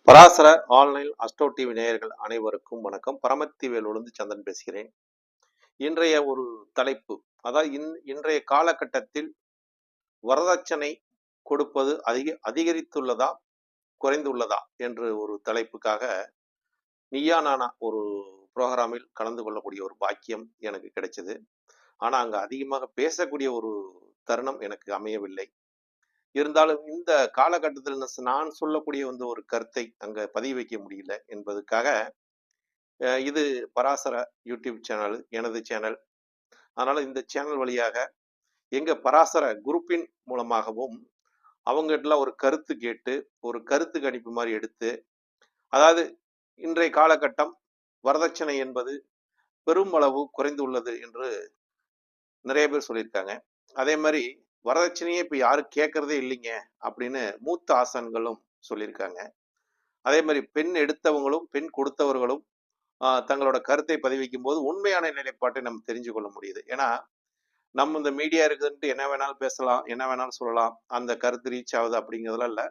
Parasara online astro TV நேயர்கள் அனைவருக்கும் வணக்கம். பரமத்தி வேலூர்ந்து சந்திரன் பேசுகிறேன். இன்றைய ஒரு தலைப்பு, அதாவது இன்றைய காலகட்டத்தில் வரதட்சணை கொடுப்பது அதிகரித்துள்ளதா குறைந்துள்ளதா என்று ஒரு தலைப்புக்காக நீயா நானா ஒரு புரோகிராமில் கலந்து கொள்ளக்கூடிய ஒரு பாக்கியம் எனக்கு கிடைச்சது. ஆனா அங்க அதிகமாக பேசக்கூடிய ஒரு தருணம் எனக்கு அமையவில்லை. இருந்தாலும் இந்த காலகட்டத்தில் நான் சொல்லக்கூடிய ஒரு கருத்தை அங்க பதிவு வைக்க முடியல என்பதுக்காக, இது பராசர யூடியூப் சேனல் எனது சேனல். அதனால இந்த சேனல் வழியாக எங்க பராசர குரூப்பின் மூலமாகவும் அவங்ககிட்ட ஒரு கருத்து கேட்டு ஒரு கருத்து கணிப்பு மாதிரி எடுத்து, அதாவது இன்றைய காலகட்டம் வரதட்சணை என்பது பெருமளவு குறைந்துள்ளது என்று நிறைய பேர் சொல்லியிருக்காங்க. அதே மாதிரி வரதட்சணையே இப்ப யாரும் கேட்கறதே இல்லைங்க அப்படின்னு மூத்த ஆசான்களும் சொல்லியிருக்காங்க. அதே மாதிரி பெண் எடுத்தவங்களும் பெண் கொடுத்தவர்களும் தங்களோட கருத்தை பதிவிக்கும் போது உண்மையான நிலைப்பாட்டை நம்ம தெரிஞ்சு கொள்ள முடியுது. ஏன்னா நம்ம இந்த மீடியா இருக்குதுன்ட்டு என்ன வேணாலும் பேசலாம், என்ன வேணாலும் சொல்லலாம், அந்த கருத்து ரீச் ஆகுது அப்படிங்கிறதுலாம் இல்லை.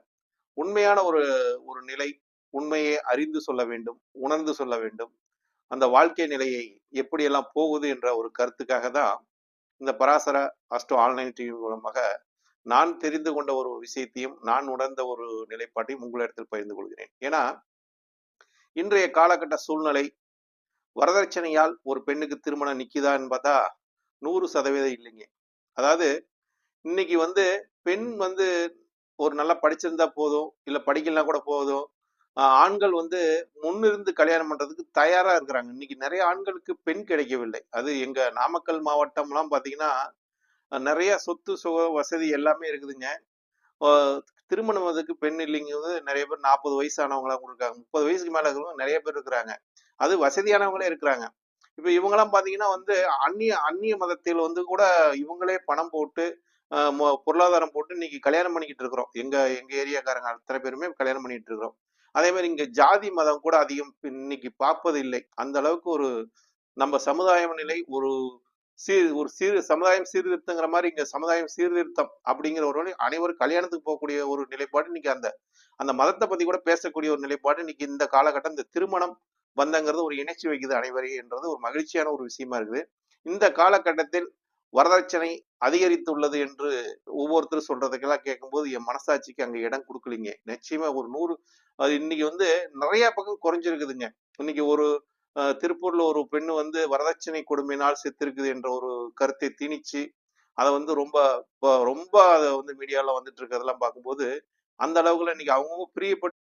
உண்மையான ஒரு ஒரு நிலை, உண்மையை அறிந்து சொல்ல வேண்டும், உணர்ந்து சொல்ல வேண்டும். அந்த வாழ்க்கை நிலையை எப்படியெல்லாம் போகுது என்ற ஒரு கருத்துக்காக தான் இந்த பராசர அஸ்ட்ரோ ஆன்லைன் டிவி மூலமாக நான் தெரிந்து கொண்ட ஒரு விஷயத்தையும் நான் உணர்ந்த ஒரு நிலைப்பாட்டையும் உங்களிடத்தில் பகிர்ந்து கொள்கிறேன். ஏன்னா இன்றைய காலகட்ட சூழ்நிலை வரதட்சணையால் ஒரு பெண்ணுக்கு திருமணம் நிக்குதான்னு பார்த்தா 100% இல்லைங்க. அதாவது இன்னைக்கு பெண் ஒரு நல்லா படிச்சிருந்தா போதும், இல்ல படிக்கலாம் கூட போதும். ஆண்கள் முன்னிருந்து கல்யாணம் பண்றதுக்கு தயாரா இருக்கிறாங்க. இன்னைக்கு நிறைய ஆண்களுக்கு பெண் கிடைக்கவில்லை. அது எங்க நாமக்கல் மாவட்டம்லாம் பாத்தீங்கன்னா நிறைய சொத்து சுக வசதி எல்லாமே இருக்குதுங்க. திருமணம் அதுக்கு பெண் இல்லைங்கிறது நிறைய பேர் 40 வயசானவங்களா இருக்காங்க, 30 வயசுக்கு மேல இருக்கிறவங்க நிறைய பேர் இருக்கிறாங்க. அது வசதியானவங்களே இருக்கிறாங்க. இப்ப இவங்கெல்லாம் பாத்தீங்கன்னா அந்நிய அந்நிய மதத்தில் கூட இவங்களே பணம் போட்டு பொருளாதாரம் போட்டு இன்னைக்கு கல்யாணம் பண்ணிக்கிட்டு இருக்கிறோம். எங்க எங்க ஏரியாக்காரங்க அத்தனை பேருமே கல்யாணம் பண்ணிட்டு இருக்கிறோம். அதே மாதிரி இங்க ஜாதி மதம் கூட அதிகம் இன்னைக்கு பார்ப்பது இல்லை. அந்த அளவுக்கு ஒரு நம்ம சமுதாய நிலை ஒரு சமுதாயம் சீர்திருத்தங்கிற மாதிரி இங்க சமுதாயம் சீர்திருத்தம் அப்படிங்கிற ஒரு வழி அனைவரும் கல்யாணத்துக்கு போகக்கூடிய ஒரு நிலைப்பாடு இன்னைக்கு அந்த அந்த மதத்தை பத்தி கூட பேசக்கூடிய ஒரு நிலைப்பாடு இன்னைக்கு இந்த காலகட்டம் இந்த திருமணம் பந்தங்கிறது ஒரு இணைச்சி வைக்குது அனைவரையும் என்றது ஒரு மகிழ்ச்சியான ஒரு விஷயமா இருக்குது. இந்த காலகட்டத்தில் வரதட்சணை அதிகரித்துள்ளது என்று ஒவ்வொருத்தரும் சொல்றதுக்கெல்லாம் கேட்கும்போது என் மனசாட்சிக்கு அங்க இடம் கொடுக்கலீங்க. நிச்சயமா ஒரு 100 அது இன்னைக்கு நிறைய பக்கம் குறைஞ்சிருக்குதுங்க. இன்னைக்கு ஒரு திருப்பூர்ல ஒரு பெண்ணு வரதட்சணை கொடுமையினால் செத்திருக்குது என்ற ஒரு கருத்தை திணிச்சு அதை ரொம்ப ரொம்ப அதை மீடியால வந்துட்டு இருக்கிறதெல்லாம் பார்க்கும்போது அந்த அளவுக்குள்ள இன்னைக்கு அவங்க பிரியப்பட்டு